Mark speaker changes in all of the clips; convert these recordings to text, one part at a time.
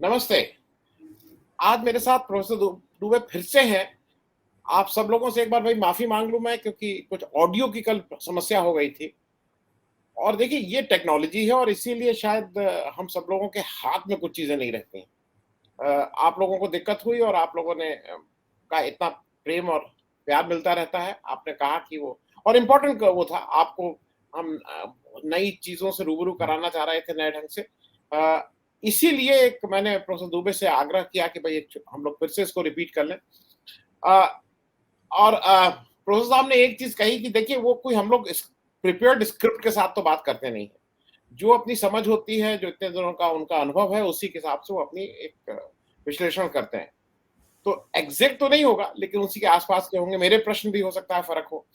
Speaker 1: नमस्ते। आज मेरे साथ प्रोफेसर दुबे फिर से हैं। आप सब लोगों से एक बार भाई माफ़ी माँग लूँ मैं, क्योंकि कुछ ऑडियो की कल समस्या हो गई थी। और देखिए, ये टेक्नोलॉजी है और इसीलिए शायद हम सब लोगों के हाथ में कुछ चीज़ें नहीं रहती हैं। आप लोगों को दिक्कत हुई और आप लोगों ने का इतना प्रेम और प्यार मिलता रहता है। आपने कहा कि वो और इम्पोर्टेंट वो था, आपको हम नई चीज़ों से रूबरू कराना चाह रहे थे नए ढंग से। इसीलिए एक मैंने प्रोफेसर दुबे से आग्रह किया कि भई एक हम लोग फिर से इसको रिपीट कर लें। अ, और प्रोफेसर साहब ने एक चीज़ कही कि देखिए, वो कोई हम लोग इस प्रिपेयर्ड स्क्रिप्ट के साथ तो बात करते नहीं हैं। जो अपनी समझ होती है, जो इतने दिनों का उनका अनुभव है, उसी के हिसाब से वो अपनी एक विश्लेषण करते हैं। तो एग्ज़ैक्ट तो नहीं होगा, लेकिन उसी के आस-पास के होंगे। मेरे प्रश्न भी हो सकता है फ़र्क हो।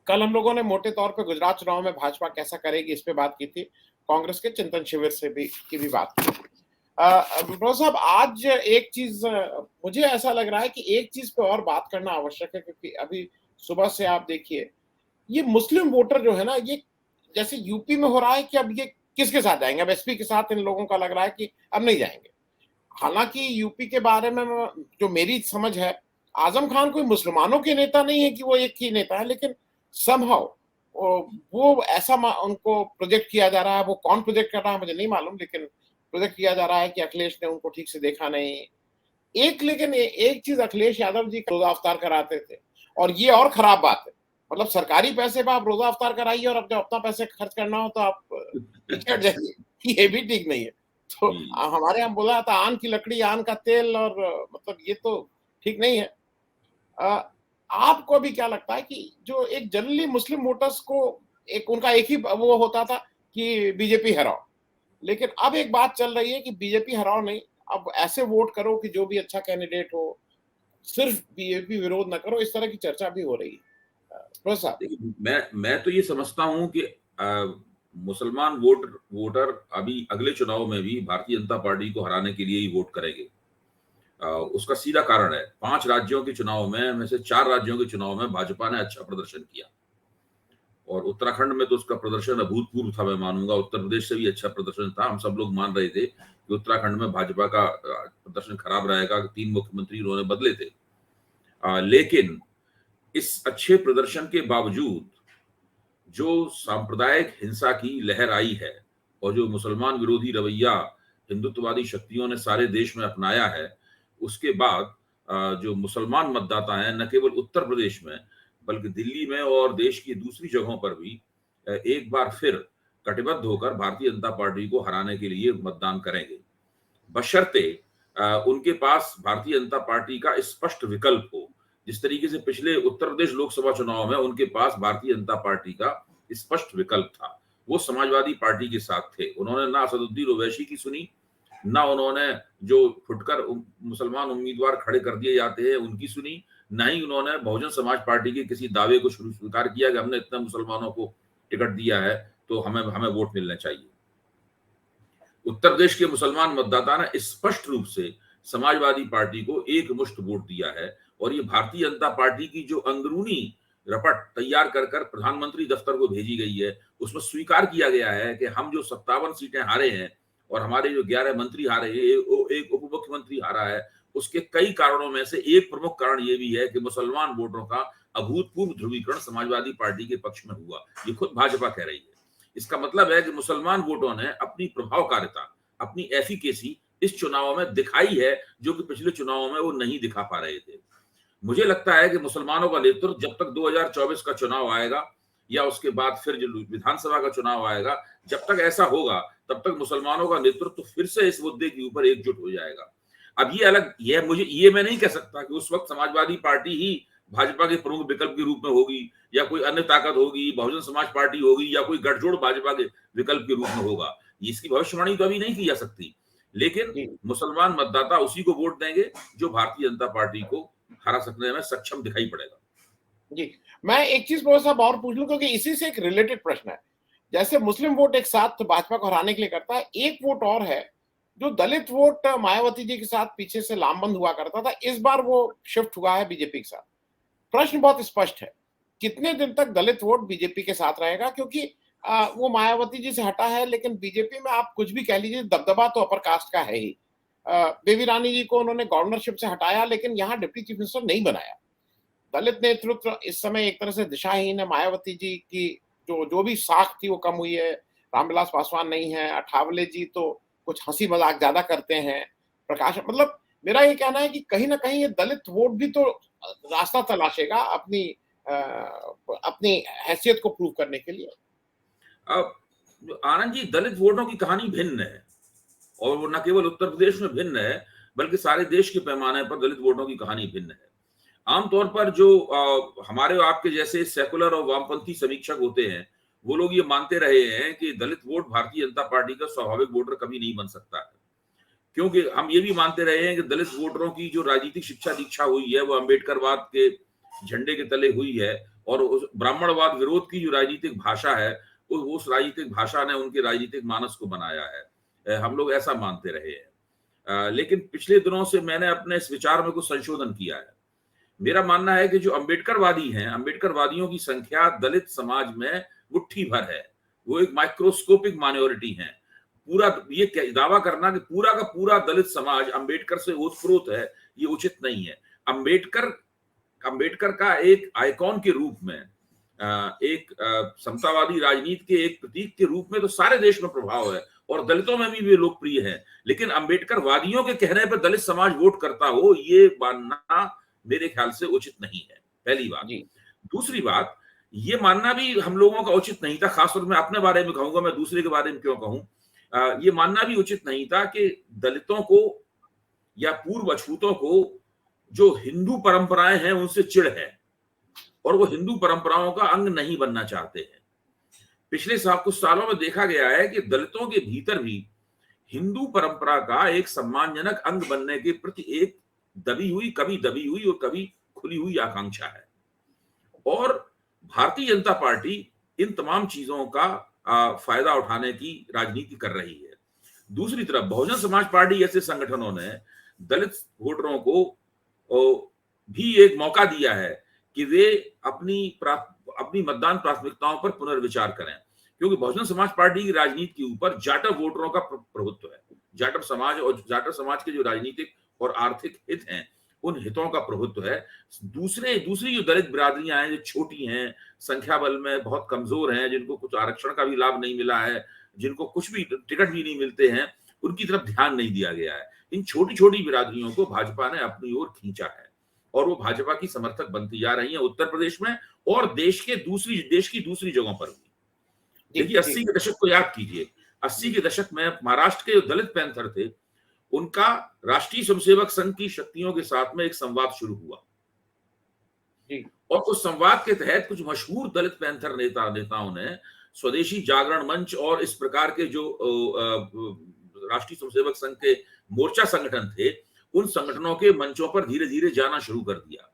Speaker 1: कल हम लोगों ने मोटे तौर पे गुजरात चुनाव में भाजपा कैसा करेगी, इस पे बात की थी। कांग्रेस के चिंतन शिविर से भी की भी बात की। डॉक्टर साहब, आज एक चीज़ मुझे ऐसा लग रहा है कि एक चीज़ पे और बात करना आवश्यक है, क्योंकि अभी सुबह से आप देखिए, ये मुस्लिम वोटर जो है ना, ये जैसे यूपी में हो रहा है कि अब ये किसके साथ जाएँगे? अब एसपी के साथ इन लोगों का लग रहा है कि अब नहीं जाएँगे। हालाँकि यूपी के बारे में जो मेरी समझ है, आज़म खान कोई मुसलमानों के नेता नहीं है कि वो एक ही नेता है, लेकिन समहाउ वो ऐसा उनको प्रोजेक्ट किया जा रहा है। वो कौन प्रोजेक्ट कर रहा है मुझे नहीं मालूम, लेकिन प्रोजेक्ट किया जा रहा है कि अखिलेश ने उनको ठीक से देखा नहीं। लेकिन एक चीज़ अखिलेश यादव जी रोज़ा अफ्तार कराते थे, और ये और खराब बात है। मतलब सरकारी पैसे पे आप रोज़ा अफ्तार कराइए और अब जब अपना पैसे खर्च करना हो तो आप पीछे हट जाइए। ये भी ठीक नहीं है। तो
Speaker 2: जी,
Speaker 1: हमारे यहाँ बोला था, आन की लकड़ी आन का तेल, और मतलब ये तो ठीक नहीं है। अ, आपको भी क्या लगता है कि जो एक जनरली मुस्लिम वोटर्स को एक उनका एक ही वो होता था कि बीजेपी हराओ। लेकिन अब एक बात चल रही है कि बीजेपी हराओ नहीं, अब ऐसे वोट करो कि जो भी अच्छा कैंडिडेट हो, सिर्फ बीजेपी विरोध ना करो, इस तरह की चर्चा भी हो रही है। फिरोज साहब।
Speaker 2: देखिए मैं तो ये समझता हूँ कि मुसलमान वोटर अभी अगले चुनाव में भी भारतीय जनता पार्टी को हराने के लिए ही वोट करेंगे। उसका सीधा कारण है, 5 राज्यों के चुनाव में से 4 राज्यों के चुनाव में भाजपा ने अच्छा प्रदर्शन किया और उत्तराखंड में तो उसका प्रदर्शन अभूतपूर्व था मैं मानूँगा, उत्तर प्रदेश से भी अच्छा प्रदर्शन था। हम सब लोग मान रहे थे कि उत्तराखंड में भाजपा का प्रदर्शन खराब रहेगा, 3 मुख्यमंत्री उन्होंने बदले थे। लेकिन इस अच्छे प्रदर्शन के बावजूद जो सांप्रदायिक हिंसा की लहर आई है और जो मुसलमान विरोधी रवैया हिंदुत्ववादी शक्तियों ने सारे देश में अपनाया है, उसके बाद जो मुसलमान मतदाता हैं न केवल उत्तर प्रदेश में बल्कि दिल्ली में और देश की दूसरी जगहों पर भी एक बार फिर कटिबद्ध होकर भारतीय जनता पार्टी को हराने के लिए मतदान करेंगे। बशर्ते उनके पास भारतीय जनता पार्टी का स्पष्ट विकल्प हो। जिस तरीके से पिछले उत्तर प्रदेश लोकसभा चुनाव में उनके पास भारतीय जनता पार्टी का स्पष्ट विकल्प था। वो समाजवादी पार्टी के साथ थे। उन्होंने ना असदुद्दीन ओवैसी की सुनी, ना उन्होंने जो फुटकर मुसलमान उम्मीदवार खड़े कर दिए जाते हैं उनकी सुनी, ना ही उन्होंने बहुजन समाज पार्टी के किसी दावे को स्वीकार किया कि हमने इतने मुसलमानों को टिकट दिया है तो हमें हमें वोट मिलने चाहिए। उत्तर प्रदेश के मुसलमान मतदाता ने स्पष्ट रूप से समाजवादी पार्टी को एक मुश्त वोट दिया है और ये भारतीय जनता पार्टी की जो अंदरूनी रपट तैयार कर कर प्रधानमंत्री दफ्तर को भेजी गई है, उसमें स्वीकार किया गया है कि हम जो 57 सीटें हारे हैं और हमारे जो 11 मंत्री हारे हैं, एक उप मुख्यमंत्री हारा है, उसके कई कारणों में से एक प्रमुख कारण ये भी है कि मुसलमान वोटरों का अभूतपूर्व ध्रुवीकरण समाजवादी पार्टी के पक्ष में हुआ। ये खुद भाजपा कह रही है। इसका मतलब है कि मुसलमान वोटों ने अपनी प्रभावकारिता, अपनी एफिकेसी इस चुनाव में दिखाई है, जो कि पिछले चुनावों में वो नहीं दिखा पा रहे थे। मुझे लगता है कि मुसलमानों का नेतृत्व जब तक 2024 का चुनाव आएगा या उसके बाद फिर जो विधानसभा का चुनाव आएगा, जब तक ऐसा होगा, तब तक मुसलमानों का नेतृत्व फिर से इस मुद्दे के ऊपर एकजुट हो जाएगा। अब ये मैं नहीं कह सकता कि उस वक्त समाजवादी पार्टी ही भाजपा के प्रमुख विकल्प के रूप में होगी या कोई अन्य ताकत होगी, बहुजन समाज पार्टी होगी या कोई गठजोड़ भाजपा के विकल्प के रूप में होगा। इसकी भविष्यवाणी तो अभी नहीं की जा सकती, लेकिन
Speaker 1: जी।
Speaker 2: मुसलमान मतदाता उसी को वोट देंगे जो भारतीय जनता पार्टी को हरा सकने में सक्षम दिखाई पड़ेगा।
Speaker 1: जी। मैं एक चीज़ थोड़ा-सा और पूछ लूँ, क्योंकि इसी से एक रिलेटेड प्रश्न है। जैसे मुस्लिम वोट एक साथ भाजपा को हराने के लिए करता है, एक वोट और है, जो दलित वोट मायावती जी के साथ पीछे से लामबंद हुआ करता था, इस बार वो शिफ्ट हुआ है बीजेपी के साथ। प्रश्न बहुत स्पष्ट है, कितने दिन तक दलित वोट बीजेपी के साथ रहेगा? क्योंकि वो मायावती जी से हटा है, लेकिन बीजेपी में आप कुछ भी कह लीजिए, दबदबा तो अपर कास्ट का है ही। बेबी रानी जी को उन्होंने गवर्नरशिप से हटाया, लेकिन यहाँ डिप्टी चीफ मिनिस्टर नहीं बनाया। दलित नेतृत्व इस समय एक तरह से दिशाहीन है। मायावती जी की जो भी साख थी वो कम हुई है। रामविलास पासवान नहीं है। अठावले जी तो कुछ हंसी मजाक ज्यादा करते हैं। प्रकाश, मतलब मेरा ये कहना है कि कहीं ना कहीं ये दलित वोट भी तो रास्ता तलाशेगा अपनी हैसियत को प्रूव करने के लिए।
Speaker 2: अब आनंद जी, दलित वोटों की कहानी भिन्न है, और वो न केवल उत्तर प्रदेश में भिन्न है, बल्कि सारे देश के पैमाने पर दलित वोटों की कहानी भिन्न है। आमतौर पर जो हमारे और आपके जैसे सेकुलर और वामपंथी समीक्षक होते हैं, वो लोग ये मानते रहे हैं कि दलित वोट भारतीय जनता पार्टी का स्वाभाविक वोटर कभी नहीं बन सकता है, क्योंकि हम ये भी मानते रहे हैं कि दलित वोटरों की जो राजनीतिक शिक्षा दीक्षा हुई है वो अम्बेडकरवाद के झंडे के तले हुई है, और उस ब्राह्मणवाद विरोध की जो राजनीतिक भाषा है, उस राजनीतिक भाषा ने उनके राजनीतिक मानस को बनाया है। हम लोग ऐसा मानते रहे हैं। लेकिन पिछले दिनों से मैंने अपने इस विचार में कुछ संशोधन किया है। मेरा मानना है कि जो अम्बेडकरवादी हैं, अम्बेडकरवादियों की संख्या दलित समाज में मुट्ठी भर है। वो एक माइक्रोस्कोपिक माइनॉरिटी है। पूरा ये दावा करना कि पूरा का पूरा दलित समाज अम्बेडकर से ओतप्रोत है, ये उचित नहीं है। अम्बेडकर का एक आइकॉन के रूप में, एक समतावादी राजनीति के एक प्रतीक के रूप में तो सारे देश में प्रभाव है, और दलितों में भी वे लोकप्रिय हैं। लेकिन अम्बेडकर वादियों के कहने पर दलित समाज वोट करता हो, ये मानना मेरे ख्याल से उचित नहीं है, पहली बात। दूसरी बात, ये मानना भी हम लोगों का उचित नहीं था, खासतौर में अपने बारे में कहूंगा, मैं दूसरे के बारे में क्यों कहूं। ये मानना भी उचित नहीं था कि दलितों को या पूर्व अछूतों को जो हिंदू परंपराएं हैं उनसे चिढ़ है, और वो हिंदू परंपराओं का अंग नहीं बनना चाहते हैं। पिछले कुछ सालों में देखा गया है कि दलितों के भीतर भी हिंदू परंपरा का एक सम्मानजनक अंग बनने के प्रति एक कभी दबी हुई और कभी खुली हुई आकांक्षा है, और भारतीय जनता पार्टी इन तमाम चीजों का फायदा उठाने की राजनीति कर रही है। दूसरी तरफ बहुजन समाज पार्टी जैसे संगठनों ने दलित वोटरों को भी एक मौका दिया है कि वे अपनी मतदान प्राथमिकताओं पर पुनर्विचार करें, क्योंकि बहुजन समाज पार्टी की राजनीति के ऊपर जाटव वोटरों का प्रभुत्व है। जाटव समाज के जो राजनीतिक और आर्थिक हित हैं, उन हितों का प्रभुत्व है। दूसरी जो दलित बिरादरियां हैं, जो छोटी हैं, संख्या बल में बहुत कमजोर हैं, जिनको कुछ आरक्षण का भी लाभ नहीं मिला है, जिनको कुछ भी टिकट भी नहीं मिलते हैं, उनकी तरफ ध्यान नहीं दिया गया है। इन छोटी छोटी बिरादरियों को भाजपा ने अपनी ओर खींचा है, और वो भाजपा की समर्थक बनती जा रही है उत्तर प्रदेश में और देश की दूसरी जगहों पर भी। देखिए, 80 के दशक को याद कीजिए। 80 के दशक में महाराष्ट्र के दलित पैंथर थे, उनका राष्ट्रीय स्वयंसेवक संघ की शक्तियों के साथ में एक संवाद शुरू हुआ, और उस संवाद के तहत कुछ मशहूर दलित पैंथर नेताओं ने स्वदेशी जागरण मंच और इस प्रकार के जो राष्ट्रीय स्वयंसेवक संघ के मोर्चा संगठन थे, उन संगठनों के मंचों पर धीरे धीरे जाना शुरू कर दिया।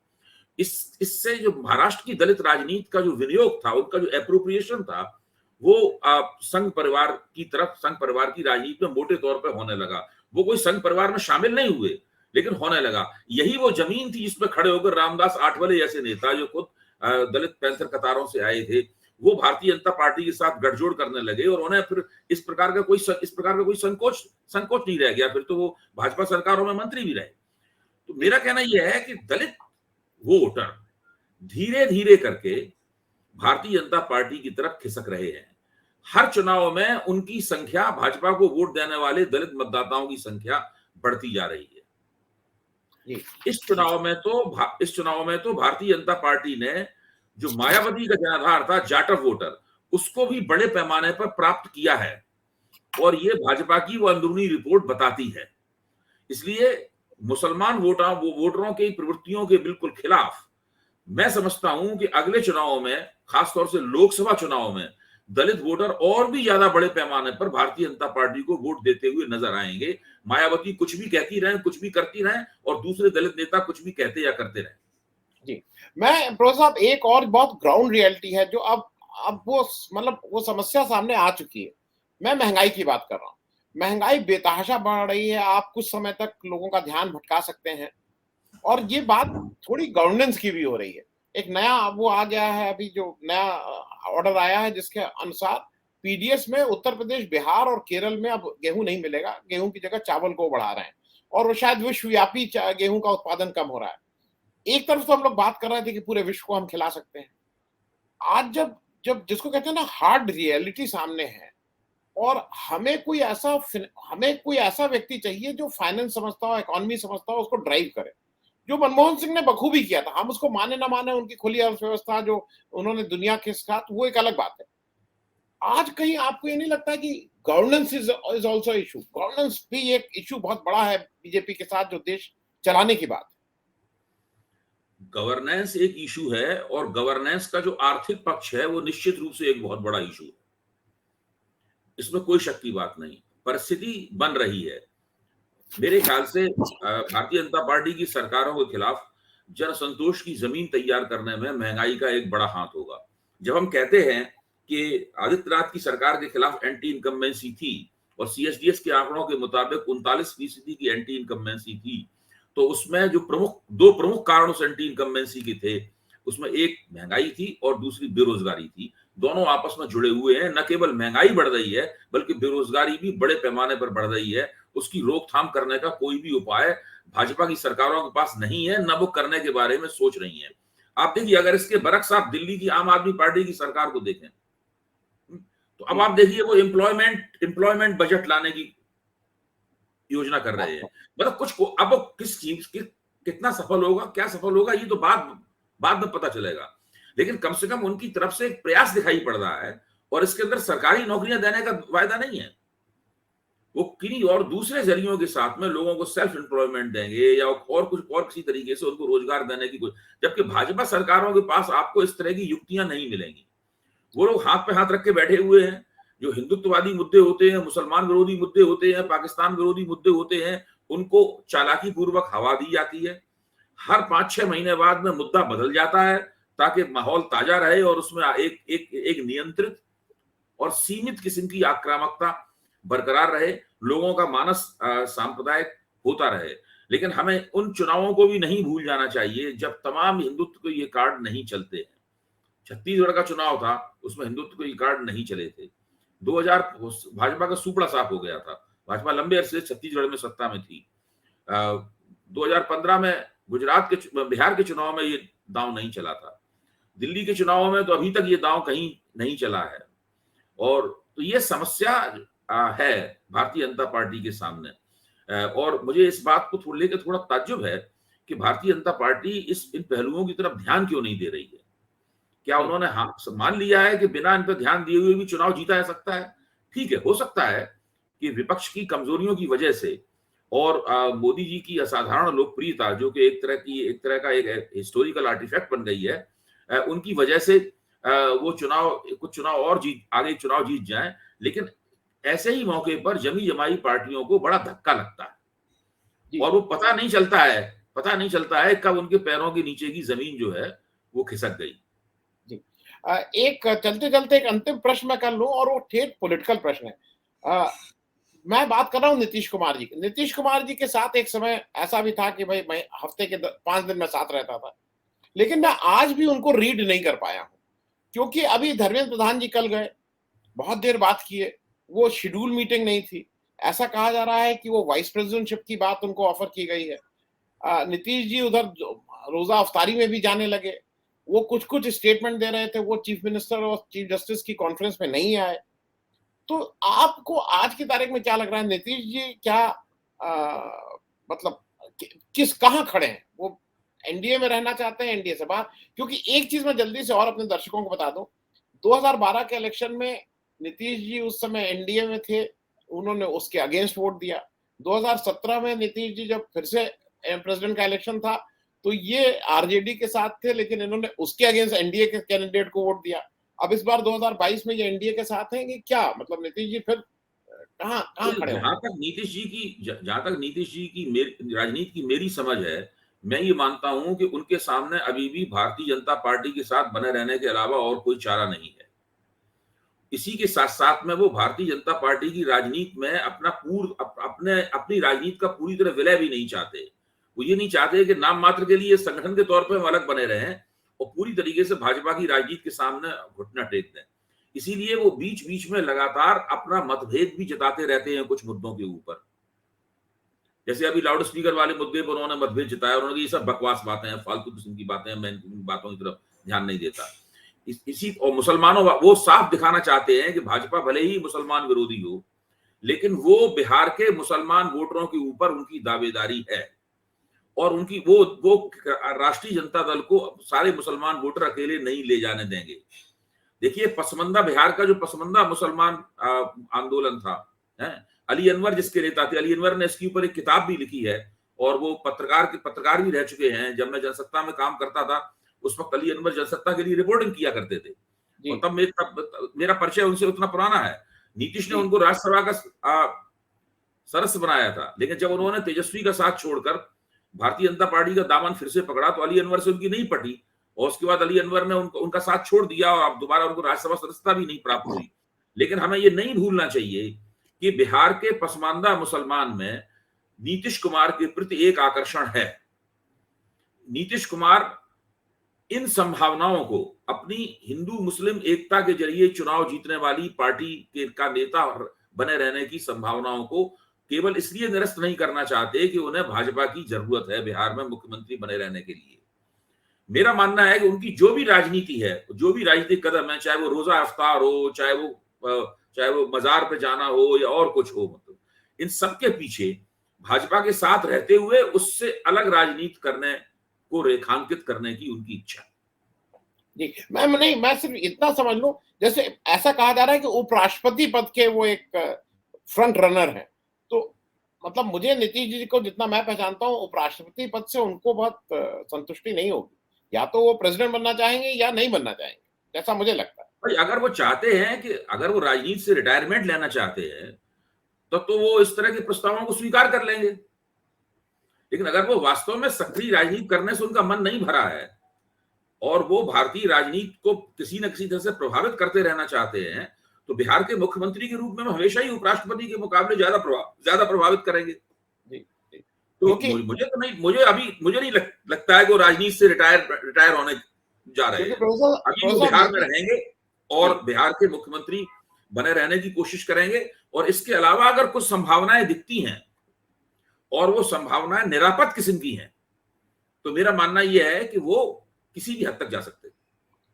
Speaker 2: इससे जो महाराष्ट्र की दलित राजनीति का जो विनियोग था, उनका जो एप्रोप्रिएशन था, वो संघ परिवार की राजनीति में मोटे तौर पर होने लगा। वो कोई संघ परिवार में शामिल नहीं हुए, लेकिन होने लगा। यही वो जमीन थी जिसमें खड़े होकर रामदास आठवले जैसे नेता, जो खुद दलित पैंथर कतारों से आए थे, वो भारतीय जनता पार्टी के साथ गठजोड़ करने लगे, और उन्हें फिर इस प्रकार का कोई संकोच नहीं रह गया। फिर तो वो भाजपा सरकारों में मंत्री भी रहे। तो मेरा कहना यह है कि दलित वोटर धीरे धीरे करके भारतीय जनता पार्टी की तरफ खिसक रहे हैं। हर चुनाव में उनकी संख्या, भाजपा को वोट देने वाले दलित मतदाताओं की संख्या बढ़ती जा रही है। इस चुनाव में तो भारतीय जनता पार्टी ने जो मायावती का जनाधार था, जाटव वोटर, उसको भी बड़े पैमाने पर प्राप्त किया है, और ये भाजपा की वो अंदरूनी रिपोर्ट बताती है। इसलिए मुसलमान वोटरों की प्रवृत्तियों के बिल्कुल खिलाफ मैं समझता हूं कि अगले चुनावों में, खासतौर से लोकसभा चुनाव में, दलित वोटर और भी ज्यादा बड़े पैमाने पर भारतीय जनता पार्टी को वोट देते हुए नजर आएंगे। मायावती कुछ भी कहती रहें, कुछ भी करती रहें, और दूसरे दलित नेता कुछ भी कहते या करते रहें।
Speaker 1: जी, मैं प्रोफेसर साहब, एक और बहुत ग्राउंड रियलिटी है जो अब वो समस्या सामने आ चुकी है। मैं महंगाई की बात कर रहा हूँ। महंगाई बेतहाशा बढ़ रही है। आप कुछ समय तक लोगों का ध्यान भटका सकते हैं, और ये बात थोड़ी गवर्नेंस की भी हो रही है। एक नया वो आ गया है, अभी जो नया ऑर्डर आया है, जिसके अनुसार पीडीएस में उत्तर प्रदेश, बिहार और केरल में अब गेहूं नहीं मिलेगा, गेहूं की जगह चावल को बढ़ा रहे हैं, और वो शायद विश्वव्यापी गेहूं का उत्पादन कम हो रहा है। एक तरफ तो हम लोग बात कर रहे थे कि पूरे विश्व को हम खिला सकते हैं, आज जब जब जिसको कहते हैं ना हार्ड रियलिटी सामने है, और हमें कोई ऐसा व्यक्ति चाहिए जो फाइनेंस समझता हो, इकोनॉमी समझता हो, उसको ड्राइव करे, जो मनमोहन सिंह ने बखूबी किया था। हम उसको माने ना माने, उनकी खुली अर्थव्यवस्था जो उन्होंने दुनिया के साथ, वो एक अलग बात है। आज कहीं आपको ये नहीं लगता है कि governance is also issue? Governance भी एक इशू बहुत बड़ा है बीजेपी के साथ, जो देश चलाने की बात।
Speaker 2: गवर्नेंस एक इशू है, और गवर्नेंस का जो आर्थिक पक्ष है वो निश्चित रूप से एक बहुत बड़ा इशू है, इसमें कोई शक की बात नहीं। परिस्थिति बन रही है, मेरे ख्याल से भारतीय जनता पार्टी की सरकारों के खिलाफ जन संतोष की जमीन तैयार करने में महंगाई का एक बड़ा हाथ होगा। जब हम कहते हैं कि आदित्यनाथ की सरकार के खिलाफ एंटी इनकम्बेंसी थी, और सीएसडीएस के आंकड़ों के मुताबिक 39% की एंटी इनकम्बेंसी थी, तो उसमें जो दो प्रमुख कारण उस एंटी इनकम्बेंसी के थे, उसमें एक महंगाई थी और दूसरी बेरोजगारी थी। दोनों आपस में जुड़े हुए हैं। न केवल महंगाई बढ़ रही है, बल्कि बेरोजगारी भी बड़े पैमाने पर बढ़ रही है। उसकी रोकथाम करने का कोई भी उपाय भाजपा की सरकारों के पास नहीं है, न वो करने के बारे में सोच रही है। आप देखिए, अगर इसके बरक्स आप दिल्ली की आम आदमी पार्टी की सरकार को देखें, तो अब आप देखिए वो एम्प्लॉयमेंट बजट लाने की योजना कर रहे हैं। मतलब कुछ को अब किस चीज कितना सफल होगा, क्या सफल होगा, ये तो बाद में पता चलेगा, लेकिन कम से कम उनकी तरफ से एक प्रयास दिखाई पड़ रहा है। और इसके अंदर सरकारी नौकरियां देने का वायदा नहीं है, वो किन्हीं और दूसरे जरियों के साथ में लोगों को सेल्फ एम्प्लॉयमेंट देंगे, या और किसी तरीके से उनको रोजगार देने की कोई। जबकि भाजपा सरकारों के पास आपको इस तरह की युक्तियां नहीं मिलेंगी। वो लोग हाथ पे हाथ रख के बैठे हुए हैं। जो हिंदुत्ववादी मुद्दे होते हैं, मुसलमान विरोधी मुद्दे होते हैं, पाकिस्तान विरोधी मुद्दे होते हैं, उनको चालाकी पूर्वक हवा दी जाती है। हर 5-6 महीने बाद में मुद्दा बदल जाता है, ताकि माहौल ताजा रहे और उसमें एक नियंत्रित और सीमित किस्म की आक्रामकता बरकरार रहे, लोगों का मानस सांप्रदायिक होता रहे। लेकिन हमें उन चुनावों को भी नहीं भूल जाना चाहिए जब तमाम हिंदुत्व को ये कार्ड नहीं चलते हैं। छत्तीसगढ़ का चुनाव था, उसमें हिंदुत्व को ये कार्ड नहीं चले थे। 2000 भाजपा का सुपड़ा साफ हो गया था। भाजपा लंबे अरसे से छत्तीसगढ़ में सत्ता में थी। 2015 में बिहार के चुनाव में ये दांव नहीं चला था। दिल्ली के चुनावों में तो अभी तक ये दांव कहीं नहीं चला है। और तो ये समस्या है भारतीय जनता पार्टी के सामने। और मुझे इस बात को लेकर थोड़ा ताज्जुब है कि भारतीय जनता पार्टी इन पहलुओं की तरफ ध्यान क्यों नहीं दे रही है। क्या उन्होंने मान लिया है कि बिना इन पर ध्यान दिए हुए भी चुनाव जीता जा सकता है? ठीक है, हो सकता है कि विपक्ष की कमजोरियों की वजह से और मोदी जी की असाधारण लोकप्रियता, जो कि एक तरह का एक हिस्टोरिकल आर्टिफैक्ट बन गई है, उनकी वजह से वो कुछ चुनाव और जीत जाएं। लेकिन ऐसे ही मौके पर जमी जमाई पार्टियों को बड़ा धक्का लगता है, और वो पता नहीं चलता है कब उनके पैरों के नीचे की जमीन जो है वो खिसक गई।
Speaker 1: एक चलते चलते एक अंतिम प्रश्न मैं कर लूं, और वो ठेठ पॉलिटिकल प्रश्न है। मैं बात कर रहा हूं नीतीश कुमार जी की। नीतीश कुमार जी के साथ एक समय ऐसा भी था कि भाई मैं हफ्ते के 5 दिन में साथ रहता था, लेकिन मैं आज भी उनको रीड नहीं कर पाया हूं, क्योंकि अभी धर्मेंद्र प्रधान जी कल गए, बहुत देर बात किए, वो शेड्यूल मीटिंग नहीं थी। ऐसा कहा जा रहा है कि वो वाइस प्रेसिडेंटशिप की बात उनको ऑफर की गई है। नीतीश जी उधर रोजा अफ्तारी में भी जाने लगे, वो कुछ स्टेटमेंट दे रहे थे, वो चीफ मिनिस्टर और चीफ जस्टिस की कॉन्फ्रेंस में नहीं आए। तो आपको आज की तारीख में क्या लग रहा है, नीतीश जी क्या मतलब कहां खड़े हैं? वो एनडीए में रहना चाहते हैं, एनडीए से बाहर? क्योंकि एक चीज मैं जल्दी से और अपने दर्शकों को बता दूं, 2012 के इलेक्शन में नीतीश जी उस समय एनडीए में थे, उन्होंने उसके अगेंस्ट वोट दिया। 2017 में नीतीश जी जब फिर से प्रेसिडेंट का इलेक्शन था, तो ये आरजेडी के साथ थे, लेकिन इन्होंने उसके अगेंस्ट एनडीए के कैंडिडेट को वोट दिया। अब इस बार 2022 में ये एनडीए के साथ हैं कि क्या? मतलब नीतीश जी फिर कहां खड़े हैं?
Speaker 2: जहां तक नीतीश जी की राजनीति की मेरी समझ है, मैं ये मानता हूं कि उनके सामने अभी भी भारतीय जनता पार्टी के साथ बने रहने के अलावा और कोई चारा नहीं है। इसी के साथ साथ में वो भारतीय जनता पार्टी की राजनीति में अपनी राजनीति का पूरी तरह विलय भी नहीं चाहते। वो ये नहीं चाहते कि नाम मात्र के लिए संगठन के तौर पर हम अलग बने रहें और पूरी तरीके से भाजपा की राजनीति के सामने घुटना टेक दें। इसीलिए वो बीच बीच में लगातार अपना मतभेद भी जताते रहते हैं कुछ मुद्दों के ऊपर। जैसे अभी लाउड स्पीकर वाले मुद्दे पर उन्होंने मतभेद जताया, उन्होंने ये सब बकवास बातें हैं, फालतू किस्म की बातें हैं, मैं इन बातों की तरफ ध्यान नहीं देता। इसी और मुसलमानों वो साफ दिखाना चाहते हैं कि भाजपा भले ही मुसलमान विरोधी हो, लेकिन वो बिहार के मुसलमान वोटरों के ऊपर उनकी दावेदारी है और उनकी वो राष्ट्रीय जनता दल को सारे मुसलमान वोटर अकेले नहीं ले जाने देंगे। देखिए, पसमंदा बिहार का जो पसमंदा मुसलमान आंदोलन था, है, अली अनवर जिसके नेता थे, अली अनवर ने इसके ऊपर एक किताब भी लिखी है और वो पत्रकार भी रह चुके हैं। जब मैं जनसत्ता में काम करता था उस वक्त अली अनवर जनसत्ता के लिए रिपोर्टिंग किया करते थे और तब मेरा परिचय उनसे उतना पुराना है। नीतीश ने उनको राज्यसभा का सदस्य बनाया था, लेकिन जब उन्होंने तेजस्वी का साथ छोड़कर भारतीय जनता पार्टी का दामन फिर से पकड़ा तो अली अनवर से उनकी नहीं पटी और उसके बाद अली अनवर ने उनका साथ छोड़ दिया और अब दोबारा उनको राज्यसभा सदस्यता भी नहीं प्राप्त हुई। लेकिन हमें ये नहीं भूलना चाहिए कि बिहार के पसमानदा मुसलमान में नीतीश कुमार के प्रति एक आकर्षण है। नीतीश कुमार इन संभावनाओं को अपनी हिंदू मुस्लिम एकता के जरिए चुनाव जीतने वाली पार्टी का नेता बने रहने की संभावनाओं को केवल इसलिए निरस्त नहीं करना चाहते कि उन्हें भाजपा की जरूरत है बिहार में मुख्यमंत्री बने रहने के लिए। मेरा मानना है कि उनकी जो भी राजनीति है, जो भी राजनीतिक कदम है, चाहे वो रोजा अफ्तार हो, चाहे वो मजार पे जाना हो या और कुछ हो, मतलब इन सबके पीछे भाजपा के साथ रहते हुए उससे अलग राजनीति करने को रेखांकित करने की उनकी इच्छा।
Speaker 1: जी, मैं सिर्फ इतना समझ लूं, जैसे ऐसा कहा जा रहा है कि उपराष्ट्रपति पद के वो एक फ्रंट रनर है, तो मतलब मुझे नीतीश जी को जितना मैं पहचानता हूं, उपराष्ट्रपति पद से उनको बहुत संतुष्टि नहीं होगी। या तो वो प्रेसिडेंट बनना चाहेंगे या नहीं बनना चाहेंगे, जैसा मुझे लगता है।
Speaker 2: भाई, अगर वो चाहते हैं कि अगर वो राजनीति से रिटायरमेंट लेना चाहते हैं तो वो इस तरह के प्रस्तावों को स्वीकार कर लेंगे। लेकिन अगर वो वास्तव में सक्रिय राजनीति करने से उनका मन नहीं भरा है और वो भारतीय राजनीति को किसी न किसी तरह से प्रभावित करते रहना चाहते हैं, तो बिहार के मुख्यमंत्री के रूप में हमेशा ही उपराष्ट्रपति के मुकाबले ज्यादा प्रभावित करेंगे। तो मुझे नहीं लगता है कि वो राजनीति से रिटायर होने जा रहे हैं। अभी वो बिहार में रहेंगे और बिहार के मुख्यमंत्री बने रहने की कोशिश करेंगे और इसके अलावा अगर कुछ संभावनाएं दिखती हैं और वो संभावनाएं निरापद किस्म की हैं, तो मेरा मानना यह है कि वो किसी भी हद तक जा सकते हैं।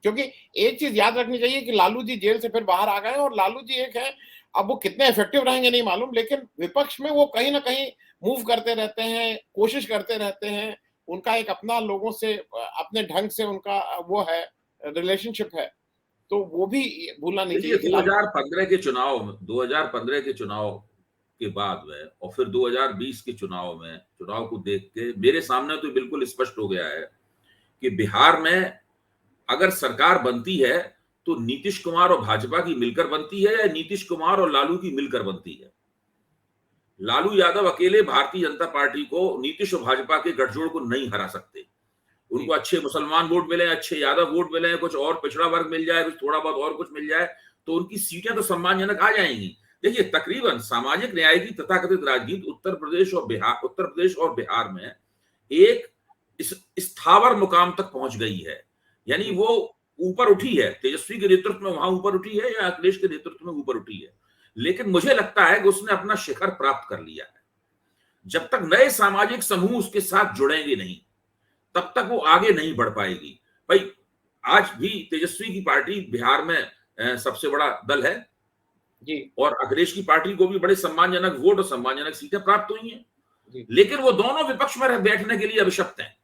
Speaker 1: क्योंकि एक चीज याद रखनी चाहिए कि लालू जी जेल से फिर बाहर आ गए और लालू जी एक है, अब वो कितने इफेक्टिव रहेंगे नहीं मालूम, लेकिन विपक्ष में वो कहीं ना कहीं मूव करते रहते हैं, कोशिश करते रहते हैं। उनका एक अपना लोगों से अपने ढंग से उनका वो है, रिलेशनशिप है, तो वो भी भूलना नहीं चाहिए।
Speaker 2: 2015 के चुनाव के बाद में और फिर 2020 के चुनाव को देख के मेरे सामने तो बिल्कुल स्पष्ट हो गया है कि बिहार में अगर सरकार बनती है तो नीतीश कुमार और भाजपा की मिलकर बनती है या नीतीश कुमार और लालू की मिलकर बनती है। लालू यादव अकेले भारतीय जनता पार्टी को, नीतीश और भाजपा के गठजोड़ को नहीं हरा सकते। उनको अच्छे मुसलमान वोट मिले, अच्छे यादव वोट मिले, कुछ और पिछड़ा वर्ग मिल जाए, कुछ थोड़ा बहुत और कुछ मिल जाए, तो उनकी सीटें तो सम्मानजनक आ जाएंगी। देखिए, तकरीबन सामाजिक न्याय की तथाकथित राजनीति उत्तर प्रदेश और बिहार में एक स्थावर मुकाम तक पहुंच गई है। यानी वो ऊपर उठी है, तेजस्वी के नेतृत्व में वहां ऊपर उठी है या अखिलेश के नेतृत्व में ऊपर उठी है, लेकिन मुझे लगता है कि उसने अपना शिखर प्राप्त कर लिया है। जब तक नए सामाजिक समूह उसके साथ जुड़ेंगे नहीं, तब तक वो आगे नहीं बढ़ पाएगी। भाई, आज भी तेजस्वी की पार्टी बिहार में सबसे बड़ा दल है
Speaker 1: जी,
Speaker 2: और अखिलेश की पार्टी को भी बड़े सम्मानजनक वोट और सम्मानजनक सीटें प्राप्त हुई हैं, लेकिन वो दोनों विपक्ष में बैठने के लिए अभिशप्त हैं।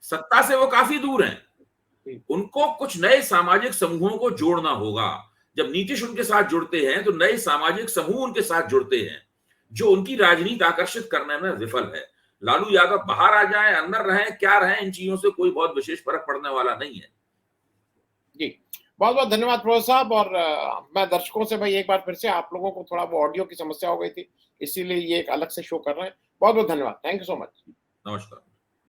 Speaker 2: सत्ता से वो काफी दूर हैं। उनको कुछ नए सामाजिक समूहों को जोड़ना होगा। जब नीतीश उनके साथ जुड़ते हैं तो नए सामाजिक समूह उनके साथ जुड़ते हैं जो उनकी राजनीति आकर्षित करने में विफल है। लालू यादव बाहर आ जाए, अंदर रहें, क्या रहें, इन चीजों से कोई बहुत विशेष फर्क पड़ने वाला नहीं है।
Speaker 1: जी, बहुत बहुत धन्यवाद प्रोफेसर साहब। और मैं दर्शकों से भाई एक बार फिर से, आप लोगों को थोड़ा वो ऑडियो की समस्या हो गई थी, इसीलिए ये एक अलग से शो कर रहे हैं। बहुत बहुत धन्यवाद। Thank you so much.
Speaker 2: नमस्कार।